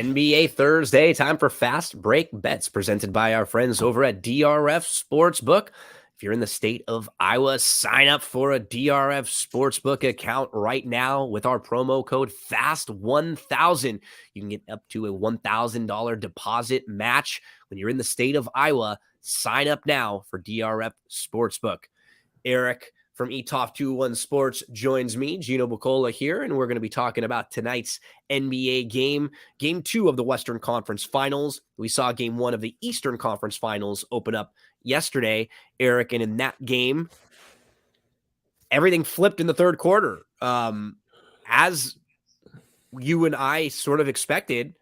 NBA Thursday, time for fast break bets presented by our friends over at DRF Sportsbook. If you're in the state of Iowa, sign up for a DRF Sportsbook account right now with our promo code FAST1000. You can get up to a $1,000 deposit match when you're in the state of Iowa. Sign up now for DRF Sportsbook. Erik from ETOF 201 Sports joins me, Gino Bucola here, and we're going to be talking about tonight's NBA game, Game 2 of the Western Conference Finals. We saw Game 1 of the Eastern Conference Finals open up yesterday, Erik, and in that game, everything flipped in the third quarter. As you and I sort of expected,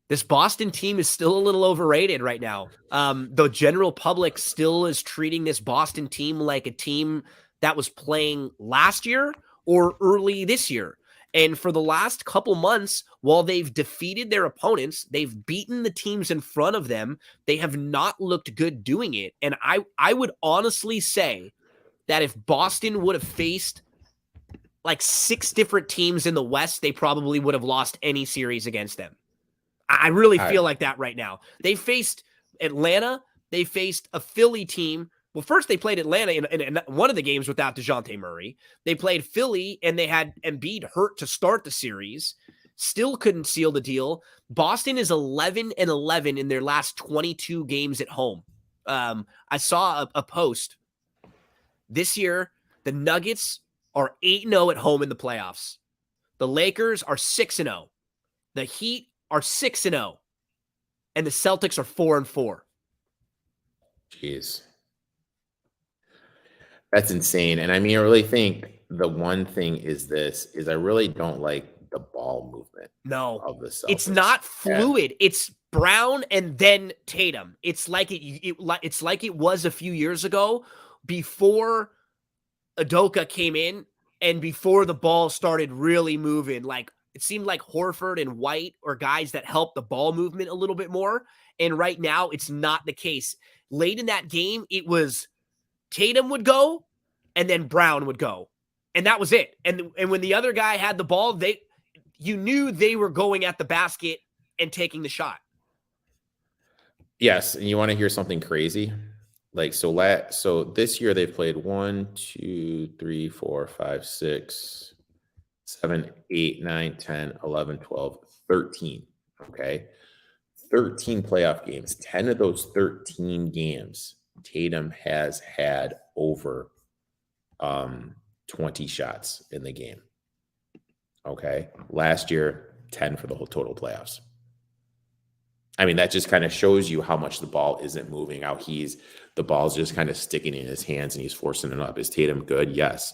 this Boston team is still a little overrated right now. The general public still is treating this Boston team like a team that was playing last year or early this year. And for the last couple months, while they've defeated their opponents, they've beaten the teams in front of them, they have not looked good doing it. And I would honestly say that if Boston would have faced like 6 different teams in the West, they probably would have lost any series against them. I really feel like that right now. They faced Atlanta. They faced a Philly team. Well, first they played Atlanta in one of the games without DeJounte Murray. They played Philly, and they had Embiid hurt to start the series. Still couldn't seal the deal. Boston is 11-11 in their last 22 games at home. I saw a post. This year, the Nuggets are 8-0 at home in the playoffs. The Lakers are 6-0. The Heat are 6-0, and the Celtics are 4-4. Jeez. That's insane. And I mean, I really think the one thing is I really don't like the ball movement. No, of the Celtics. It's not fluid. Yeah. It's Brown and then Tatum. It's like it was a few years ago before Udoka came in and before the ball started really moving. Like, it seemed like Horford and White are guys that help the ball movement a little bit more. And right now, it's not the case. Late in that game, it was Tatum would go and then Brown would go. And that was it. And when the other guy had the ball, you knew they were going at the basket and taking the shot. Yes. And you want to hear something crazy? Like, so this year they've played 1, 2, 3, 4, 5, 6, 7, 8, 9, 10, 11, 12, 13. Okay. 13 playoff games. 10 of those 13 games, Tatum has had over 20 shots in the game. Okay. Last year, 10 for the whole total playoffs. I mean, that just kind of shows you how much the ball isn't moving, how the ball's just kind of sticking in his hands and he's forcing it up. Is Tatum good? Yes.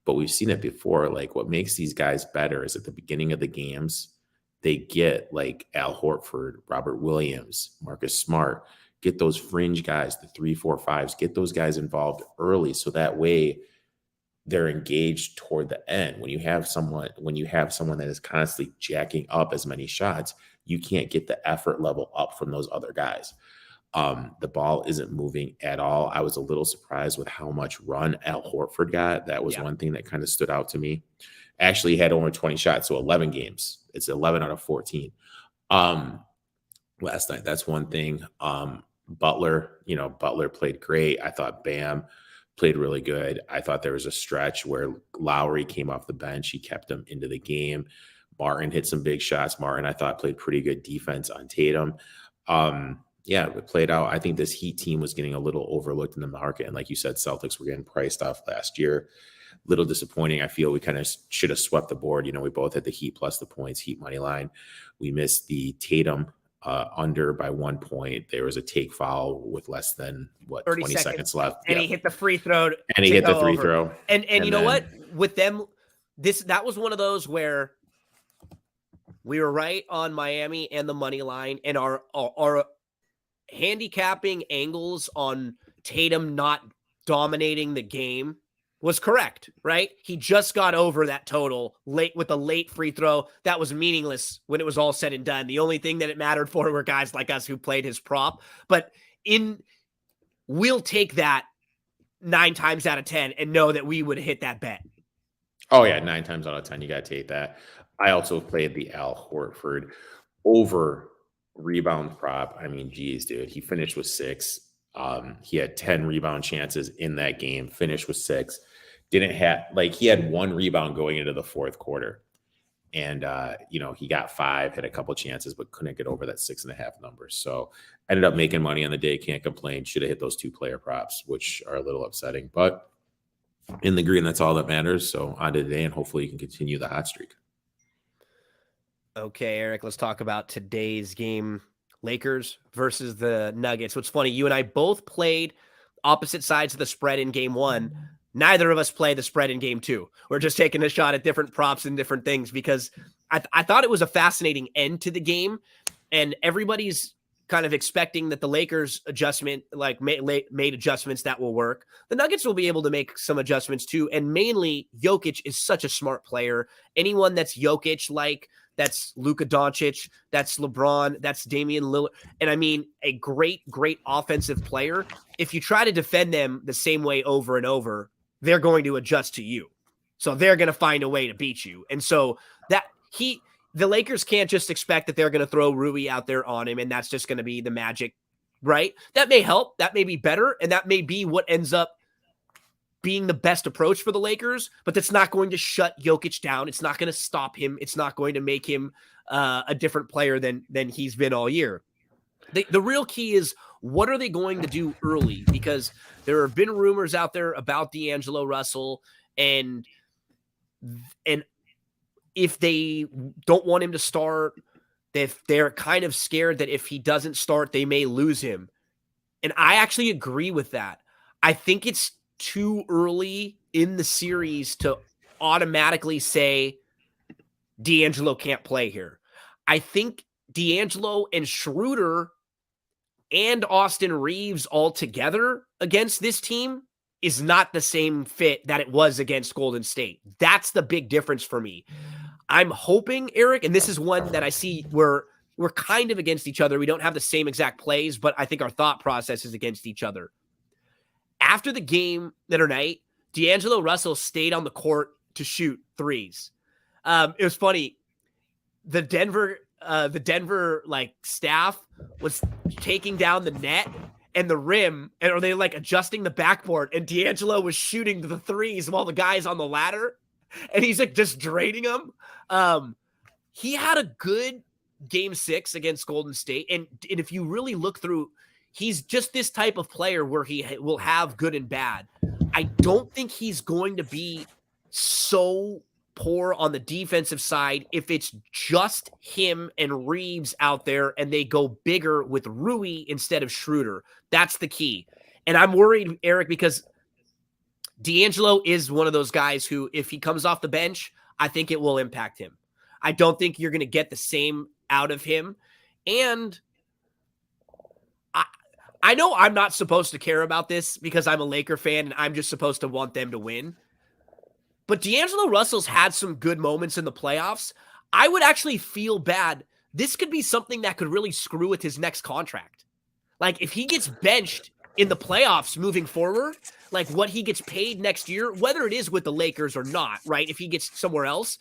But we've seen it before. Like, what makes these guys better is at the beginning of the games, they get like Al Horford, Robert Williams, Marcus Smart, get those fringe guys, the 3, 4, 5s, get those guys involved early. So that way they're engaged toward the end. When you have someone that is constantly jacking up as many shots, you can't get the effort level up from those other guys. The ball isn't moving at all. I was a little surprised with how much run Al Horford got. That was one thing that kind of stood out to me. Actually, he had over 20 shots, so 11 games. It's 11 out of 14 last night. That's one thing. Butler played great. I thought Bam played really good. I thought there was a stretch where Lowry came off the bench. He kept them into the game. Martin hit some big shots. Martin, I thought, played pretty good defense on Tatum. Yeah, it played out. I think this Heat team was getting a little overlooked in the market. And like you said, Celtics were getting priced off last year. Little disappointing. I feel we kind of should have swept the board. We both had the Heat plus the points, Heat money line. We missed the Tatum under by 1 point. There was a take foul with less than 20 seconds left. And he hit the free throw. And he hit the free throw. And you know what? With them, that was one of those where we were right on Miami and the money line, and our handicapping angles on Tatum not dominating the game was correct, right? He just got over that total late with a late free throw that was meaningless when it was all said and done. The only thing that it mattered for were guys like us who played his prop. But we'll take that 9 times out of 10 and know that we would hit that bet. Oh, yeah, 9 times out of 10, you got to take that. I also played the Al Horford over rebound prop. I mean, geez, dude, he finished with 6. He had 10 rebound chances in that game, finished with 6. Didn't have, like, he had 1 rebound going into the fourth quarter. And, he got 5, had a couple chances, but couldn't get over that 6.5 number. So ended up making money on the day. Can't complain. Should have hit those 2 player props, which are a little upsetting, but in the green, that's all that matters. So on to today, and hopefully you can continue the hot streak. Okay, Erik, let's talk about today's game. Lakers versus the Nuggets. What's funny, you and I both played opposite sides of the spread in game 1. Neither of us play the spread in game 2. We're just taking a shot at different props and different things because I thought it was a fascinating end to the game, and everybody's kind of expecting that the Lakers adjustment, like made adjustments that will work. The Nuggets will be able to make some adjustments too, and mainly Jokic is such a smart player. Anyone that's Jokic, like, that's Luka Doncic, that's LeBron, that's Damian Lillard. And I mean, a great, great offensive player. If you try to defend them the same way over and over, they're going to adjust to you. So they're going to find a way to beat you. And so the Lakers can't just expect that they're going to throw Rui out there on him, and that's just going to be the magic, right? That may help. That may be better, and that may be what ends up being the best approach for the Lakers, but that's not going to shut Jokic down. It's not going to stop him. It's not going to make him a different player than he's been all year. The real key is, what are they going to do early? Because there have been rumors out there about D'Angelo Russell, and if they don't want him to start, if they're kind of scared that if he doesn't start, they may lose him. And I actually agree with that. I think it's too early in the series to automatically say D'Angelo can't play here. I think D'Angelo and Schroeder and Austin Reeves all together against this team is not the same fit that it was against Golden State. That's the big difference for me. I'm hoping, Erik, and this is one that I see where we're kind of against each other. We don't have the same exact plays, but I think our thought process is against each other. After the game the other night, D'Angelo Russell stayed on the court to shoot threes. It was funny. The Denver like staff was taking down the net and the rim, and are they like adjusting the backboard, and D'Angelo was shooting the threes while the guy's on the ladder, and he's like just draining them. He had a good game 6 against Golden State, and if you really look through, he's just this type of player where he will have good and bad. I don't think he's going to be so poor on the defensive side if it's just him and Reeves out there and they go bigger with Rui instead of Schroeder. That's the key. And I'm worried, Erik, because D'Angelo is one of those guys who, if he comes off the bench, I think it will impact him. I don't think you're going to get the same out of him. And I know I'm not supposed to care about this because I'm a Laker fan and I'm just supposed to want them to win. But D'Angelo Russell's had some good moments in the playoffs. I would actually feel bad. This could be something that could really screw with his next contract. Like, if he gets benched in the playoffs moving forward, like what he gets paid next year, whether it is with the Lakers or not, right? If he gets somewhere else,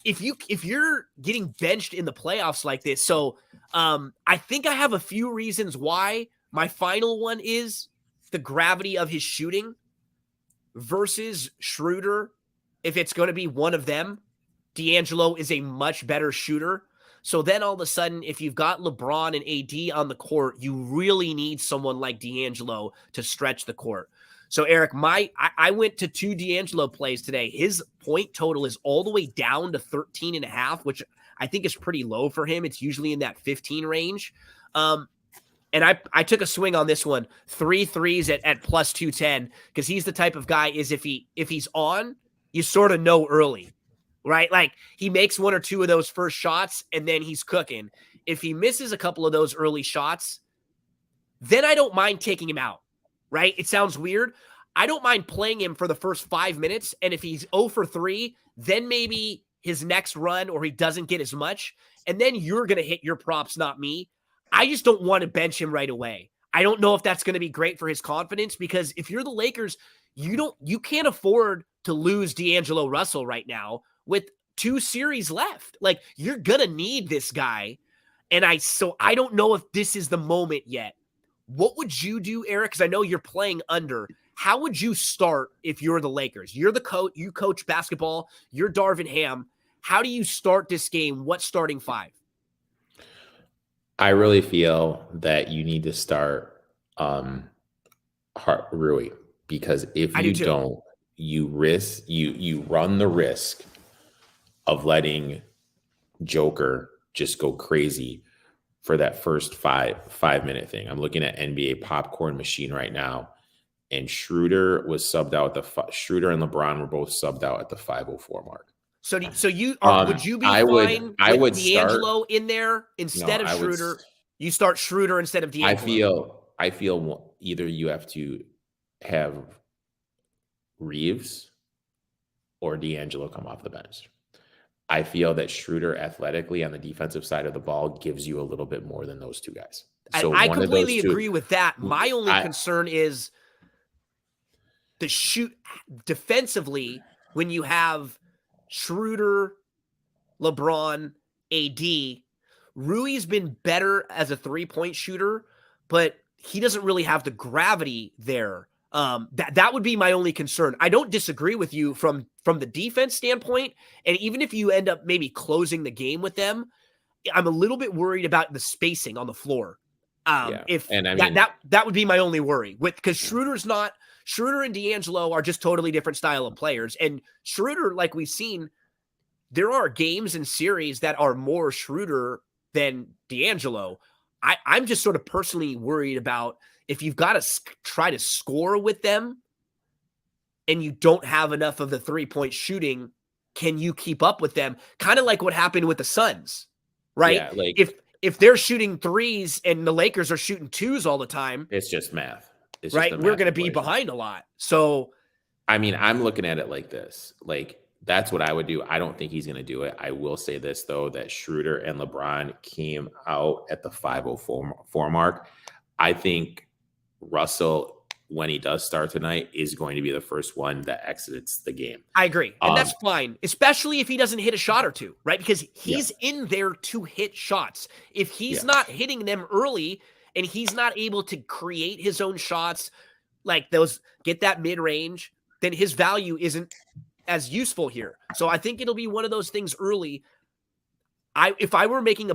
if you're getting benched in the playoffs like this. So I think I have a few reasons why. My final one is the gravity of his shooting versus Schroeder. If it's going to be one of them, D'Angelo is a much better shooter. So then all of a sudden, if you've got LeBron and AD on the court, you really need someone like D'Angelo to stretch the court. So, Erik, I went to 2 D'Angelo plays today. His point total is all the way down to 13.5, which I think is pretty low for him. It's usually in that 15 range. And I took a swing on this one, 3 threes at plus 210, because he's the type of guy is if he's on, you sort of know early, right? Like, he makes 1 or 2 of those first shots and then he's cooking. If he misses a couple of those early shots, then I don't mind taking him out, right? It sounds weird. I don't mind playing him for the first 5 minutes. And if he's 0 for 3, then maybe his next run or he doesn't get as much. And then you're going to hit your props, not me. I just don't want to bench him right away. I don't know if that's going to be great for his confidence, because if you're the Lakers, you can't afford to lose D'Angelo Russell right now with 2 series left. Like, you're going to need this guy. And I don't know if this is the moment yet. What would you do, Erik? Because I know you're playing under. How would you start if you're the Lakers? You're the coach. You coach basketball. You're Darvin Ham. How do you start this game? What starting five? I really feel that you need to start Rui, because if you don't, you run the risk of letting Joker just go crazy for that first 5-minute thing. I'm looking at NBA popcorn machine right now, and Schroeder was subbed out Schroeder and LeBron were both subbed out at the 5:04 mark. So you are, would you be fine with D'Angelo in there instead of Schroeder? You start Schroeder instead of D'Angelo. I feel either you have to have Reeves or D'Angelo come off the bench. I feel that Schroeder athletically on the defensive side of the ball gives you a little bit more than those two guys. So I completely agree with that. My only concern is the shoot defensively when you have Schroeder, LeBron, AD. Rui's been better as a three-point shooter, but he doesn't really have the gravity there. That would be my only concern. I don't disagree with you from the defense standpoint, and even if you end up maybe closing the game with them, I'm a little bit worried about the spacing on the floor. That would be my only worry because Schroeder and D'Angelo are just totally different style of players, and Schroeder, like we've seen, there are games and series that are more Schroeder than D'Angelo. I'm just sort of personally worried about if you've got to try to score with them and you don't have enough of the three-point shooting, can you keep up with them? Kind of like what happened with the Suns, right? Yeah, like if they're shooting threes and the Lakers are shooting twos all the time, it's just math. It's right? Just we're going to be behind a lot. So, I mean, I'm looking at it like this. Like, that's what I would do. I don't think he's going to do it. I will say this, though, that Schroeder and LeBron came out at the 5:04 mark. I think Russell, when he does start tonight, is going to be the first one that exits the game. I agree. And that's fine, especially if he doesn't hit a shot or two, right? Because he's in there to hit shots. If he's not hitting them early and he's not able to create his own shots, like those, get that mid-range, then his value isn't as useful here. So I think it'll be one of those things early. If I were making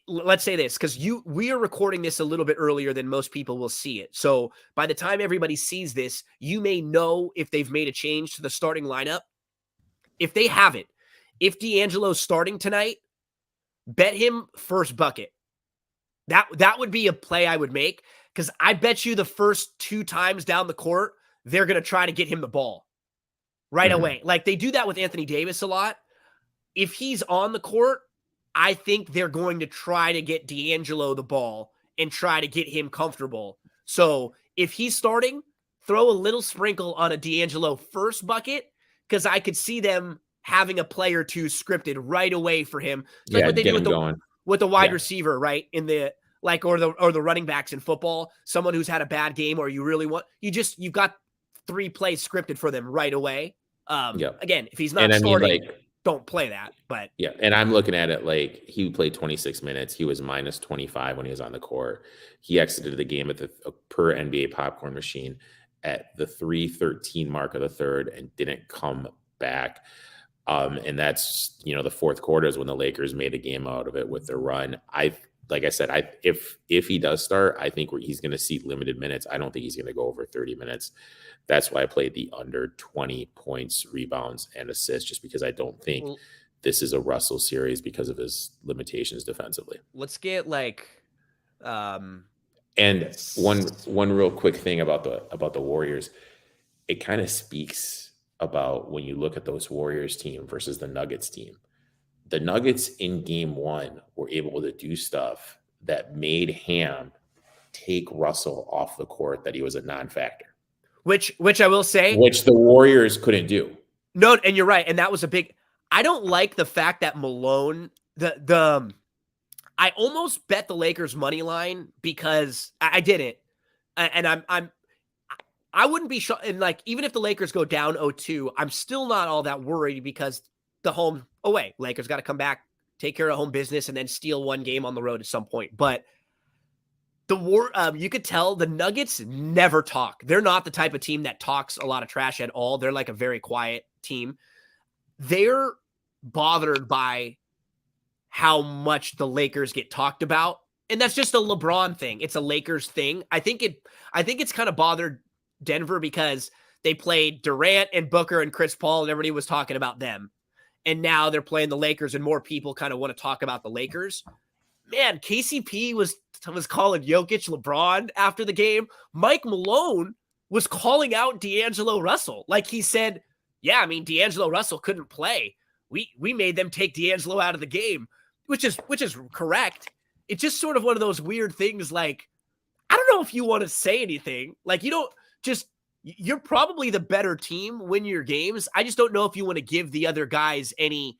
let's say this, because we are recording this a little bit earlier than most people will see it. So by the time everybody sees this, you may know if they've made a change to the starting lineup. If they haven't, if D'Angelo's starting tonight, bet him first bucket. That would be a play I would make, because I bet you the first 2 times down the court, they're going to try to get him the ball right away. Like they do that with Anthony Davis a lot. If he's on the court, I think they're going to try to get D'Angelo the ball and try to get him comfortable. So if he's starting, throw a little sprinkle on a D'Angelo first bucket, because I could see them having a play or two scripted right away for him. It's like what they do with the wide receiver, right? In the or the running backs in football, someone who's had a bad game, or you've got 3 plays scripted for them right away. Again, if he's not starting, don't play that. But and I'm looking at it like he played 26 minutes. He was minus 25 when he was on the court. He exited the game at the per NBA popcorn machine at the 3:13 mark of the third and didn't come back. And that's, the fourth quarter is when the Lakers made a game out of it with their run. Like I said, if he does start, I think he's going to see limited minutes. I don't think he's going to go over 30 minutes. That's why I played the under 20 points, rebounds, and assists, just because I don't think this is a Russell series because of his limitations defensively. Let's get and one real quick thing about the Warriors, it kind of speaks about when you look at those Warriors team versus the Nuggets team. The Nuggets in game 1 were able to do stuff that made Ham take Russell off the court, that he was a non-factor. Which I will say, which the Warriors couldn't do. No, and you're right, and that was a big. I don't like the fact that Malone, I almost bet the Lakers money line, because I didn't, and I wouldn't be shocked. And even if the Lakers go down 0-2, I'm still not all that worried, because the home away Lakers got to come back take care of home business, and then steal one game on the road at some point. But you could tell the Nuggets never talk. They're not the type of team that talks a lot of trash at all. They're like a very quiet team. They're bothered by how much the Lakers get talked about. And that's just a LeBron thing. It's a Lakers thing. I think it's kind of bothered Denver because they played Durant and Booker and Chris Paul, and everybody was talking about them. And now they're playing the Lakers, and more people kind of want to talk about the Lakers. Man, KCP was calling Jokic LeBron after the game. Mike Malone was calling out D'Angelo Russell. Like he said, yeah, I mean, D'Angelo Russell couldn't play. We made them take D'Angelo out of the game, which is correct. It's just sort of one of those weird things. Like, I don't know if you want to say anything. Like, you're probably the better team, win your games. I just don't know if you want to give the other guys any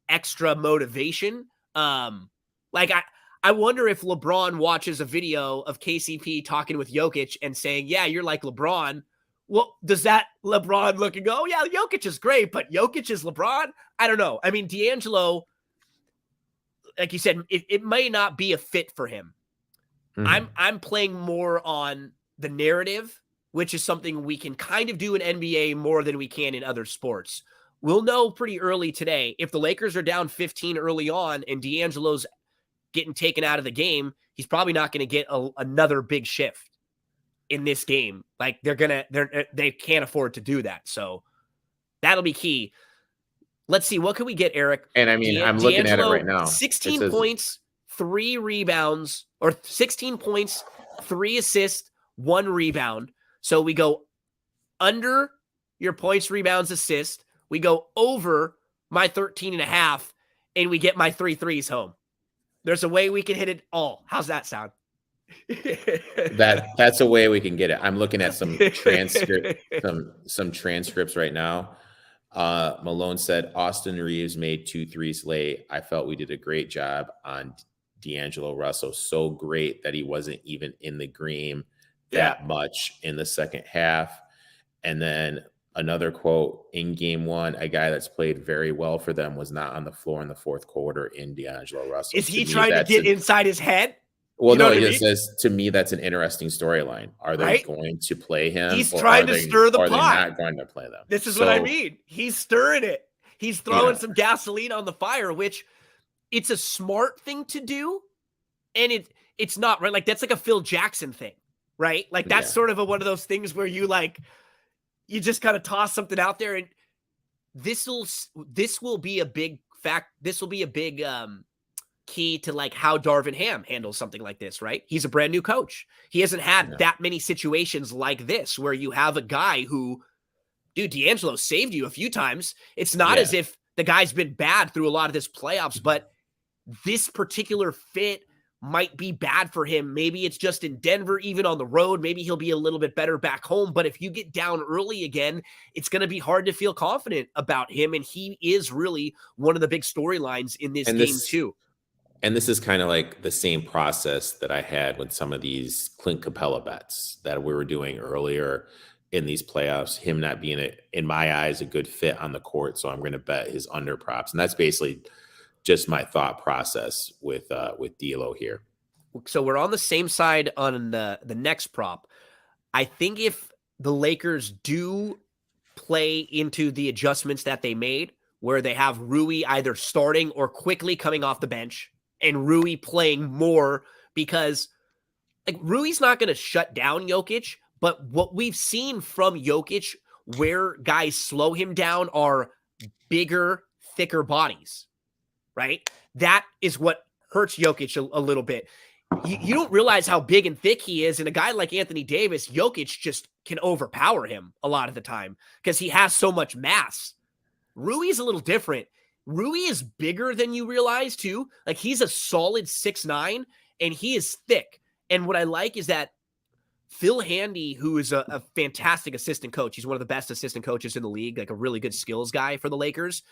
extra motivation. I wonder if LeBron watches a video of KCP talking with Jokic and saying, yeah, you're like LeBron. Well, does that LeBron look and go, oh, yeah, Jokic is great, but Jokic is LeBron? I don't know. I mean, D'Angelo, like you said, it may not be a fit for him. Mm-hmm. I'm playing more on the narrative, which is something we can kind of do in NBA more than we can in other sports. We'll know pretty early today. If the Lakers are down 15 early on and D'Angelo's getting taken out of the game, he's probably not going to get another big shift in this game. Like they can't afford to do that. So that'll be key. Let's see. What can we get, Erik? And I mean, I'm looking at it right now. 16 points, 3 rebounds, or 16 points, 3 assists, 1 rebound. So we go under your points, rebounds, assist. We go over my 13.5, and we get my 3 threes home. There's a way we can hit it all. How's that sound? That's a way we can get it. I'm looking at some transcripts right now. Malone said Austin Reeves made 2 threes late. I felt we did a great job on D'Angelo Russell. So great that he wasn't even in the game that much in the second half. And then another quote, in game 1, a guy that's played very well for them was not on the floor in the fourth quarter in D'Angelo Russell. Is he trying to get inside his head? Well, no, he just says, to me, that's an interesting storyline. Are they going to play him? He's trying to stir the pot. Are they not going to play them? This is what I mean. He's stirring it. He's throwing some gasoline on the fire, which it's a smart thing to do. And it's not, right? Like, that's like a Phil Jackson thing, right? Like, that's sort of one of those things where you just kind of toss something out there, and this will be a big fact. This will be a big key to like how Darvin Ham handles something like this, right? He's a brand new coach. He hasn't had that many situations like this where you have a guy who, dude, D'Angelo saved you a few times. It's not as if the guy's been bad through a lot of this playoffs, but this particular fit might be bad for him. Maybe it's just in Denver, even on the road. Maybe he'll be a little bit better back home. But if you get down early again, it's going to be hard to feel confident about him. And he is really one of the big storylines in this game too. And this is kind of like the same process that I had with some of these Clint Capella bets that we were doing earlier in these playoffs, him not being, in my eyes, a good fit on the court. So I'm going to bet his under props. And that's basically just my thought process with D'Lo here. So we're on the same side on the next prop. I think if the Lakers do play into the adjustments that they made, where they have Rui either starting or quickly coming off the bench, and Rui playing more, because like Rui's not going to shut down Jokic, but what we've seen from Jokic where guys slow him down are bigger, thicker bodies, right? That is what hurts Jokic a little bit. You don't realize how big and thick he is, and a guy like Anthony Davis, Jokic just can overpower him a lot of the time because he has so much mass. Rui's a little different. Rui is bigger than you realize too. Like he's a solid 6'9", and he is thick. And what I like is that Phil Handy, who is a fantastic assistant coach, he's one of the best assistant coaches in the league, like a really good skills guy for the Lakers.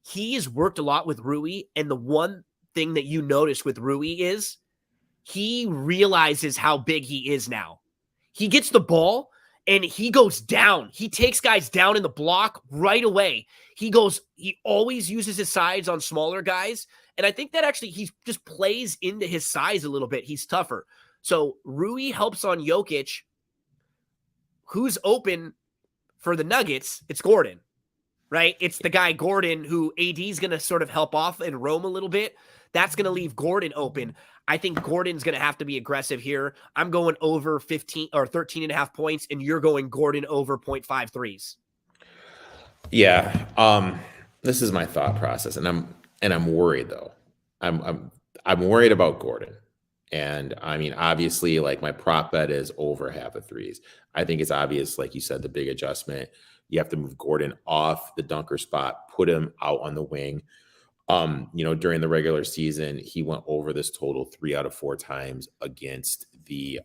He has worked a lot with Rui. And the one thing that you notice with Rui is he realizes how big he is now. He gets the ball and he goes down. He takes guys down in the block right away. He always uses his sides on smaller guys. And I think that actually he just plays into his size a little bit. He's tougher. So Rui helps on Jokic. Who's open for the Nuggets? It's Gordon, right? It's the guy Gordon who AD's going to sort of help off and roam a little bit. That's going to leave Gordon open. I think Gordon's going to have to be aggressive here. I'm going over 15 or 13 and a half points, and you're going Gordon over 0.5 threes. Yeah. This is my thought process, and I'm worried though. I'm worried about Gordon. And I mean, obviously, like my prop bet is over half of threes. I think it's obvious, like you said, the big adjustment. You have to move Gordon off the dunker spot, put him out on the wing. During the regular season, he went over this total 3 out of 4 times against the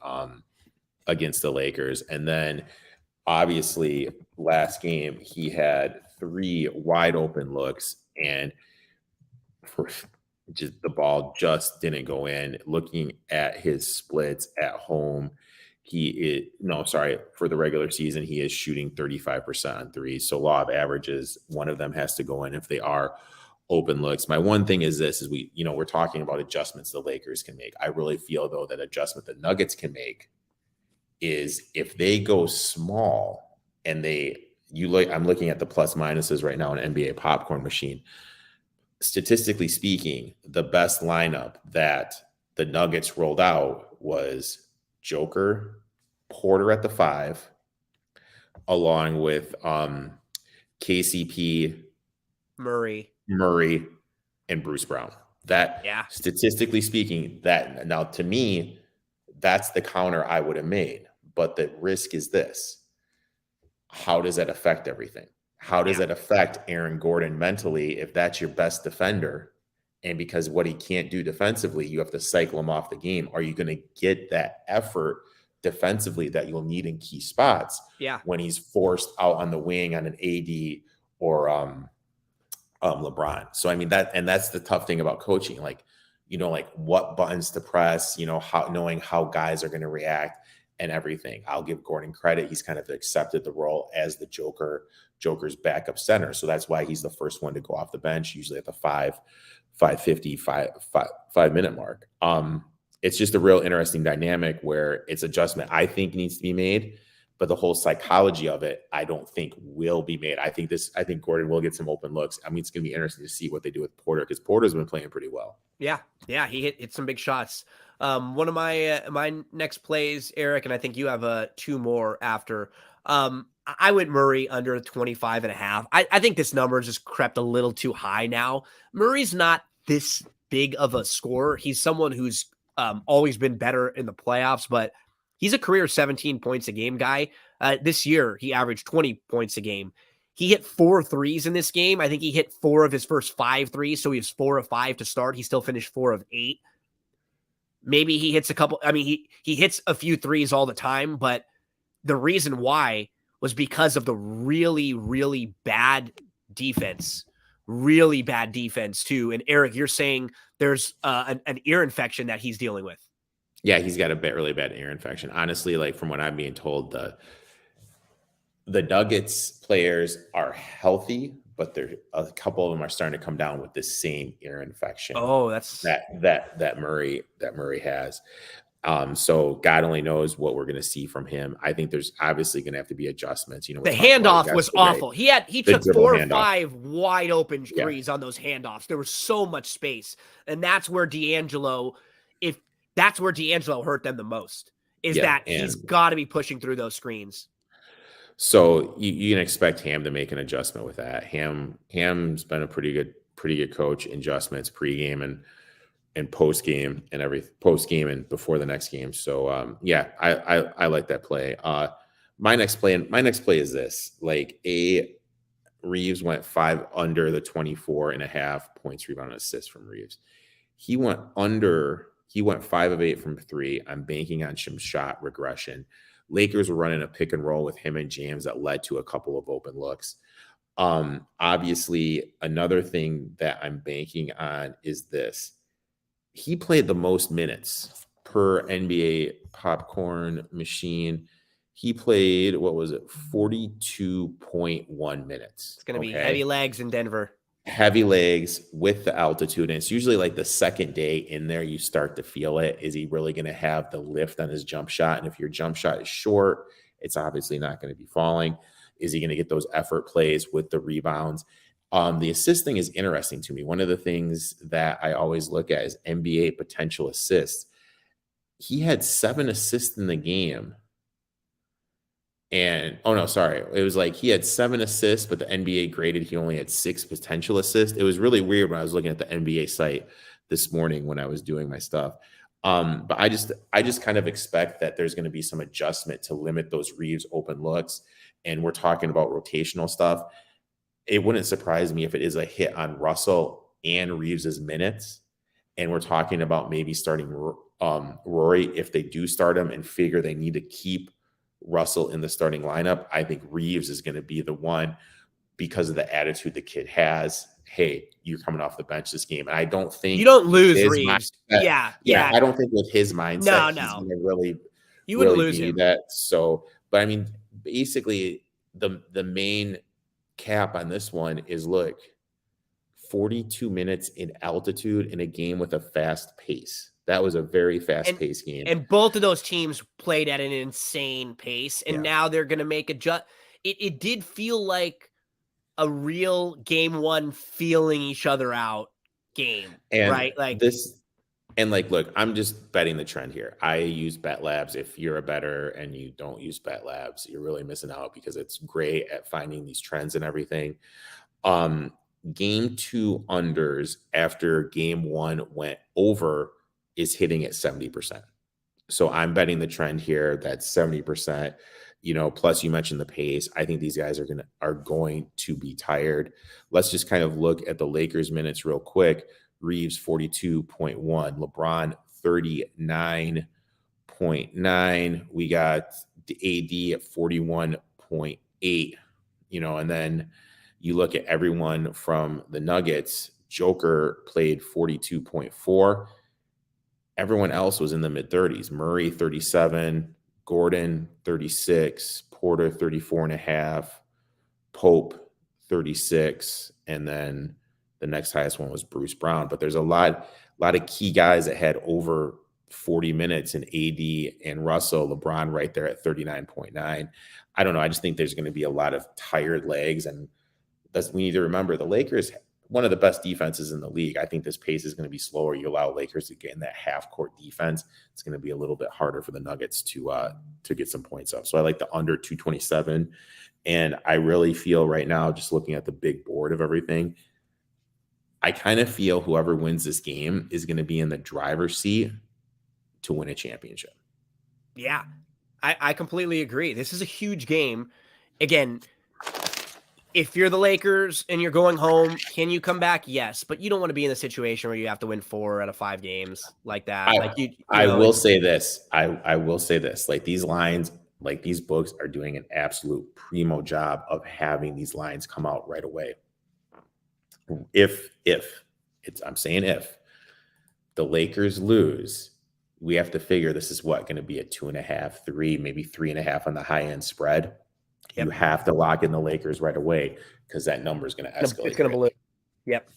Lakers. And then obviously last game, he had 3 wide open looks, and just the ball just didn't go in. Looking at his splits at home, for the regular season, he is shooting 35% on threes. So law of averages, one of them has to go in if they are open looks. My one thing is this: we're talking about adjustments the Lakers can make. I really feel though that adjustment the Nuggets can make is if they go small and I'm looking at the plus minuses right now in NBA popcorn machine. Statistically speaking, the best lineup that the Nuggets rolled out was Joker, Porter at the 5, along with KCP, Murray, and Bruce Brown. Statistically speaking, that now to me, that's the counter I would have made. But the risk is this: how does that affect everything? How does it affect Aaron Gordon mentally if that's your best defender? And because what he can't do defensively, you have to cycle him off the game. Are you going to get that effort defensively that you'll need in key spots when he's forced out on the wing on an AD or LeBron? So, I mean, that's the tough thing about coaching. Like what buttons to press, knowing how guys are going to react and everything. I'll give Gordon credit. He's kind of accepted the role as the Joker's backup center. So that's why he's the first one to go off the bench, usually at the 5:50 mark. It's just a real interesting dynamic where it's adjustment I think needs to be made, but the whole psychology of it, I don't think will be made. I think Gordon will get some open looks. I mean, it's going to be interesting to see what they do with Porter, because Porter's been playing pretty well. Yeah. He hit some big shots. One of my next plays, Erik, and I think you have 2 more after. I went Murray under 25.5. I think this number just crept a little too high now. Murray's not this big of a scorer. He's someone who's always been better in the playoffs, but he's a career 17 points a game guy. This year, he averaged 20 points a game. He hit 4 threes in this game. I think he hit 4 of his first 5 threes, so he was 4 of 5 to start. He still finished 4 of 8. Maybe he hits a couple. I mean, he hits a few threes all the time, but the reason why was because of the really, really bad defense. Really bad defense, too. And Erik, you're saying there's an ear infection that he's dealing with. Yeah, he's got a really bad ear infection. Honestly, like from what I'm being told, the Nuggets players are healthy, but a couple of them are starting to come down with the same ear infection. Oh, that's that Murray has. So God only knows what we're going to see from him. I think there's obviously going to have to be adjustments. The handoff was awful. He took 4 or 5 wide open threes on those handoffs. There was so much space, and that's where D'Angelo hurt them the most. He's got to be pushing through those screens. So you can expect Ham to make an adjustment with that. Ham's been a pretty good coach in adjustments pregame and post-game and before the next game. So I like that play. My next play is this. Like Reeves went 5 under the 24.5 points, rebound, and assists from Reeves. He went 5 of 8 from 3. I'm banking on some shot regression. Lakers were running a pick and roll with him and James that led to a couple of open looks. Obviously, another thing that I'm banking on is this. He played the most minutes per NBA popcorn machine. He played, 42.1 minutes. It's going to be heavy legs in Denver. heavy legs with the altitude. And it's usually like the second day in there, you start to feel it. Is he really going to have the lift on his jump shot? And if your jump shot is short, it's obviously not going to be falling. Is he going to get those effort plays with the rebounds? The assist thing is interesting to me. One of the things that I always look at is NBA potential assists. He had 7 assists in the game. And oh no, sorry. It was like he had 7 assists, but the NBA graded he only had 6 potential assists. It was really weird when I was looking at the NBA site this morning when I was doing my stuff. But I just kind of expect that there's going to be some adjustment to limit those Reeves open looks. And we're talking about rotational stuff. It wouldn't surprise me if it is a hit on Russell and Reeves's minutes. And we're talking about maybe starting Rory if they do start him and figure they need to keep Russell in the starting lineup. I think Reeves is going to be the one because of the attitude the kid has. Hey, you're coming off the bench this game. And I don't think you don't lose Reeves. Yeah. I don't think with his mindset, he's going to really, you wouldn't lose do him. that. So, but I mean, basically the main cap on this one is look, 42 minutes in altitude in a game with a fast pace. That was a very fast-paced game. And both of those teams played at an insane pace, and now they're going to make it did feel like a real game one feeling each other out game, and right? Like this, and like, look, I'm just betting the trend here. I use Bet Labs. If you're a bettor and you don't use Bet Labs, you're really missing out because it's great at finding these trends and everything. Game 2 unders after game 1 went over is hitting at 70%. So I'm betting the trend here that's 70%, plus you mentioned the pace. I think these guys are going to be tired. Let's just kind of look at the Lakers minutes real quick. Reeves 42.1, LeBron 39.9. We got AD at 41.8, and then you look at everyone from the Nuggets. Joker played 42.4. Everyone else was in the mid-30s. Murray, 37. Gordon, 36. Porter, 34.5. Pope, 36. And then the next highest one was Bruce Brown. But there's a lot of key guys that had over 40 minutes in AD and Russell. LeBron right there at 39.9. I don't know. I just think there's going to be a lot of tired legs. And we need to remember the Lakers – one of the best defenses in the league. I think this pace is going to be slower. You allow Lakers to get in that half-court defense. It's going to be a little bit harder for the Nuggets to get some points up. So I like the under 227. And I really feel right now, just looking at the big board of everything, I kind of feel whoever wins this game is going to be in the driver's seat to win a championship. Yeah, I completely agree. This is a huge game. Again, if you're the Lakers and you're going home, can you come back? Yes, but you don't want to be in a situation where you have to win 4 out of 5 games like that. I will say this. I will say this. Like these lines, like these books are doing an absolute primo job of having these lines come out right away. I'm saying if the Lakers lose, we have to figure this is going to be a 2.5, 3, maybe 3.5 on the high end spread. Yep. You have to lock in the Lakers right away because that number is going to escalate. It's going to balloon. Yep.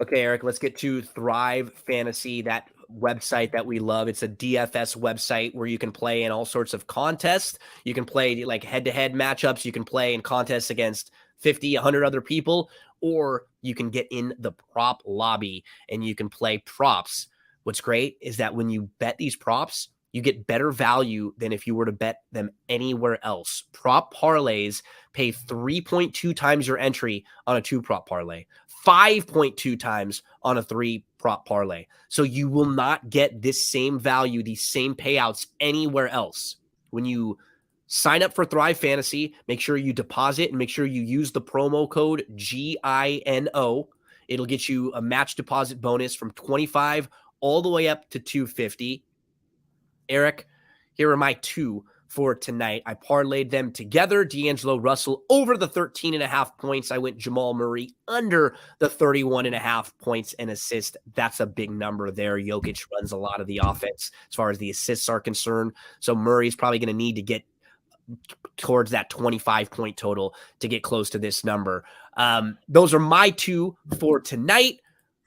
Okay, Erik, let's get to Thrive Fantasy, that website that we love. It's a DFS website where you can play in all sorts of contests. You can play like head-to-head matchups. You can play in contests against 50, 100 other people, or you can get in the prop lobby and you can play props. What's great is that when you bet these props, you get better value than if you were to bet them anywhere else. Prop parlays pay 3.2 times your entry on a 2-prop parlay, 5.2 times on a 3-prop parlay. So you will not get this same value, these same payouts anywhere else. When you sign up for Thrive Fantasy, make sure you deposit and make sure you use the promo code GINO. It'll get you a match deposit bonus from 25 all the way up to 250. Erik, here are my 2 for tonight. I parlayed them together. D'Angelo Russell over the 13.5 points. I went Jamal Murray under the 31.5 points and assist. That's a big number there. Jokic runs a lot of the offense as far as the assists are concerned. So Murray's probably going to need to get towards that 25-point total to get close to this number. Those are my two for tonight.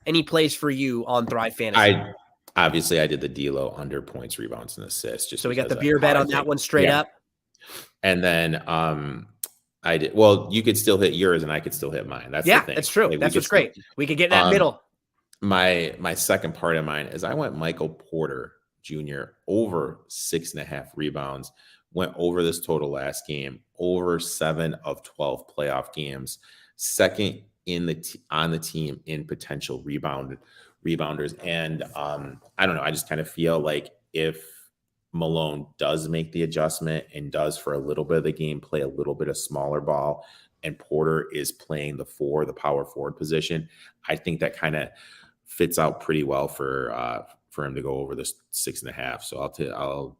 Any plays for you on Thrive Fantasy? Obviously I did the D-Lo under points, rebounds, and assists. Just so we got the beer bet on that one straight up. And then I did. Well, you could still hit yours, and I could still hit mine. That's the thing. That's true. That's what's great. We could get that middle. My second part of mine is I went Michael Porter Jr. over 6.5 rebounds. Went over this total last game. Over 7 of 12 playoff games. Second on the team in potential rebounders. And I don't know. I just kind of feel like if Malone does make the adjustment and does for a little bit of the game play a little bit of smaller ball, and Porter is playing the power forward position, I think that kind of fits out pretty well for him to go over this 6.5. So I'll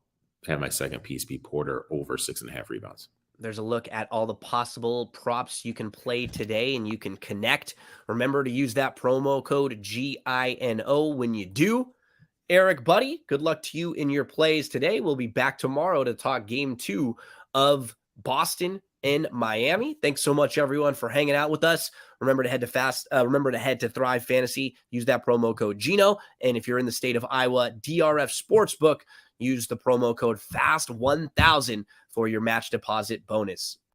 have my second piece be Porter over 6.5 rebounds. There's a look at all the possible props you can play today, and you can connect. Remember to use that promo code GINO when you do. Erik, buddy, good luck to you in your plays today. We'll be back tomorrow to talk game 2 of Boston and Miami. Thanks so much, everyone, for hanging out with us. Remember to head to Thrive Fantasy. Use that promo code Gino. And if you're in the state of Iowa, DRF Sportsbook, use the promo code FAST1000 for your match deposit bonus.